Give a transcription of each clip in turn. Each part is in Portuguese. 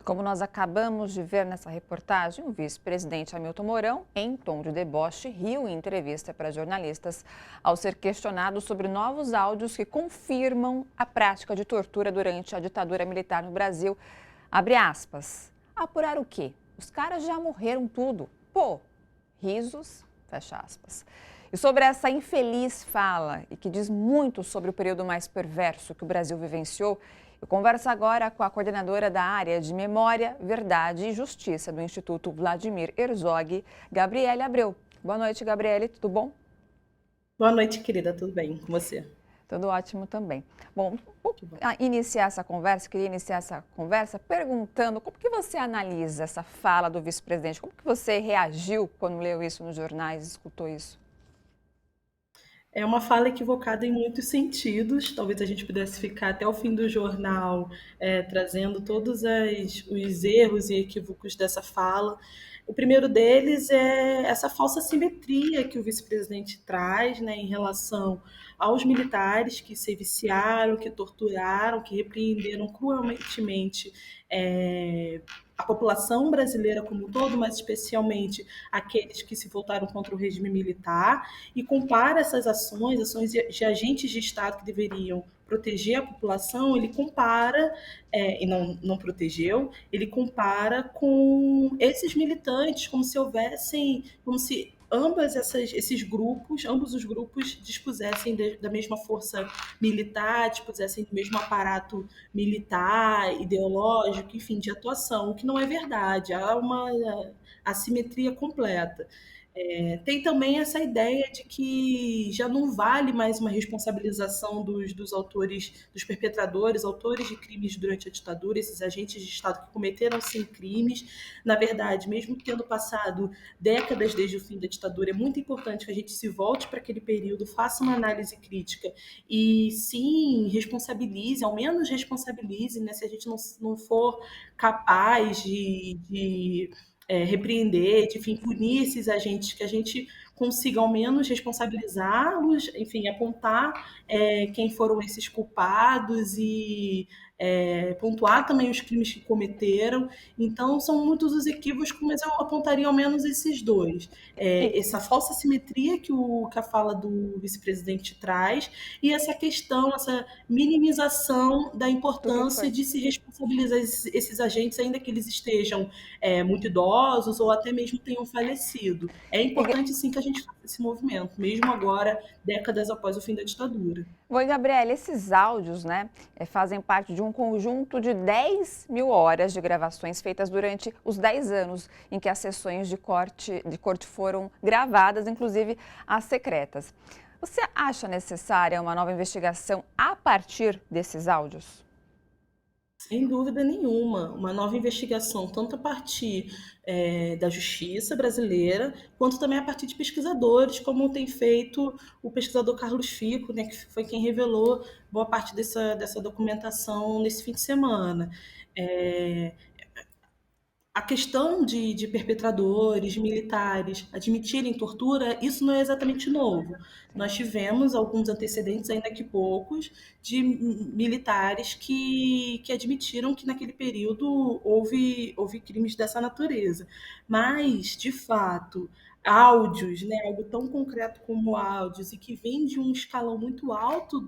Como nós acabamos de ver nessa reportagem, o vice-presidente Hamilton Mourão, em tom de deboche, riu em entrevista para jornalistas ao ser questionado sobre novos áudios que confirmam a prática de tortura durante a ditadura militar no Brasil. Abre aspas. Apurar o quê? Os caras já morreram tudo. Pô, risos, fecha aspas. E sobre essa infeliz fala, e que diz muito sobre o período mais perverso que o Brasil vivenciou, eu converso agora com a coordenadora da área de Memória, Verdade e Justiça do Instituto Vladimir Herzog, Gabriele Abreu. Boa noite, Gabriele, tudo bom? Boa noite, querida, tudo bem com você? Tudo ótimo também. Bom, vou Que bom. queria iniciar essa conversa perguntando como que você analisa essa fala do vice-presidente? Como que você reagiu quando leu isso nos jornais, escutou isso? É uma fala equivocada em muitos sentidos. Talvez a gente pudesse ficar até o fim do jornal trazendo todos os erros e equívocos dessa fala. O primeiro deles é essa falsa simetria que o vice-presidente traz, né, em relação aos militares que se viciaram, que torturaram, que repreenderam cruelmente a população brasileira como um todo, mas especialmente aqueles que se voltaram contra o regime militar, e compara essas ações de agentes de Estado que deveriam proteger a população, ele compara, e não protegeu, ele compara com esses militantes, como se houvessem, como se ambos os grupos dispusessem da mesma força militar, dispusessem do mesmo aparato militar, ideológico, enfim, de atuação, o que não é verdade, há uma assimetria completa. Tem também essa ideia de que já não vale mais uma responsabilização dos autores, dos perpetradores, autores de crimes durante a ditadura, esses agentes de Estado que cometeram sim crimes. Na verdade, mesmo tendo passado décadas desde o fim da ditadura, é muito importante que a gente se volte para aquele período, faça uma análise crítica e sim responsabilize, ao menos responsabilize, né, se a gente não for capaz de repreender, de, enfim, punir esses agentes, que a gente consiga ao menos responsabilizá-los, enfim, apontar quem foram esses culpados e pontuar também os crimes que cometeram. Então, são muitos os equívocos, mas eu apontaria ao menos esses dois. E, Essa falsa simetria que a fala do vice-presidente traz e essa questão, essa minimização da do que importância foi? de se responsabilizar esses agentes, ainda que eles estejam muito idosos ou até mesmo tenham falecido. É E, importante sim que a gente faça esse movimento, mesmo agora, décadas após o fim da ditadura. Oi, Gabriela, esses áudios, né, fazem parte de um conjunto de 10 mil horas de gravações feitas durante os 10 anos em que as sessões de corte foram gravadas, inclusive as secretas. Você acha necessária uma nova investigação a partir desses áudios? Sem dúvida nenhuma, uma nova investigação, tanto a partir da justiça brasileira, quanto também a partir de pesquisadores, como tem feito o pesquisador Carlos Fico, né, que foi quem revelou boa parte dessa documentação nesse fim de semana. É, a questão de perpetradores, militares admitirem tortura, isso não é exatamente novo. Sim. Nós tivemos alguns antecedentes, ainda que poucos, de militares que admitiram que naquele período houve crimes dessa natureza. Mas, de fato, áudios, né, algo tão concreto como áudios, e que vem de um escalão muito alto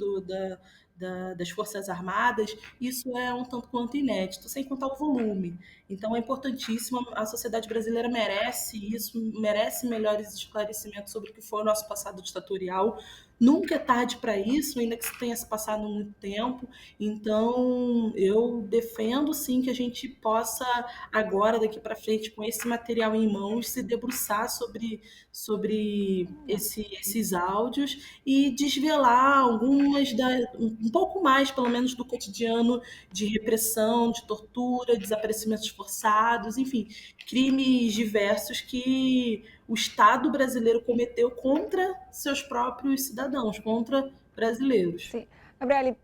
das Forças Armadas, isso é um tanto quanto inédito, sem contar o volume. Então é importantíssimo, a sociedade brasileira merece isso, merece melhores esclarecimentos sobre o que foi o nosso passado ditatorial. Nunca é tarde para isso, ainda que se tenha se passado muito tempo. Então, eu defendo sim que a gente possa, agora, daqui para frente, com esse material em mãos, se debruçar sobre esses áudios e desvelar um pouco mais, pelo menos, do cotidiano de repressão, de tortura, desaparecimentos forçados, enfim, crimes diversos que o Estado brasileiro cometeu contra seus próprios cidadãos, contra brasileiros. Sim. Gabriele,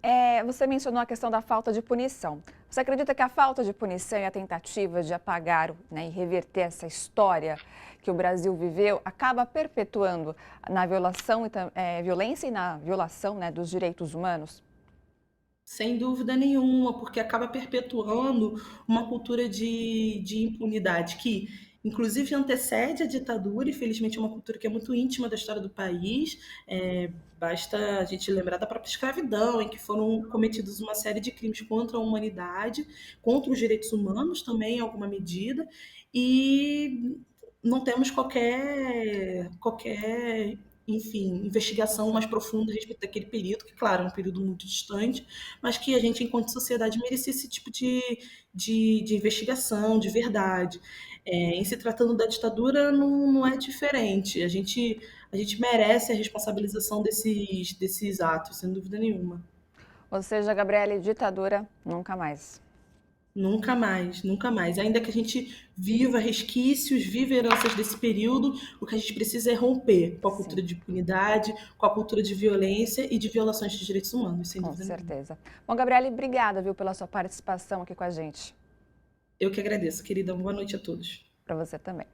você mencionou a questão da falta de punição. Você acredita que a falta de punição e a tentativa de apagar, né, e reverter essa história que o Brasil viveu acaba perpetuando na violação, violência e na violação, né, dos direitos humanos? Sem dúvida nenhuma, porque acaba perpetuando uma cultura de impunidade que, inclusive, antecede a ditadura, e felizmente é uma cultura que é muito íntima da história do país. Basta a gente lembrar da própria escravidão, em que foram cometidos uma série de crimes contra a humanidade, contra os direitos humanos também, em alguma medida, e não temos qualquer enfim, investigação mais profunda a respeito daquele período, que, claro, é um período muito distante, mas que a gente, enquanto sociedade, merecia esse tipo de investigação, de verdade. Em se tratando da ditadura, não é diferente. A gente merece a responsabilização desses atos, sem dúvida nenhuma. Ou seja, Gabriele, ditadura nunca mais. Nunca mais, nunca mais. Ainda que a gente viva resquícios, viva heranças desse período, o que a gente precisa é romper com a cultura Sim, de impunidade, com a cultura de violência e de violações de direitos humanos, sem com dúvida nenhuma. certeza. Bom, Gabriele, obrigada, viu, pela sua participação aqui com a gente. Eu que agradeço, querida. Boa noite a todos. Para você também.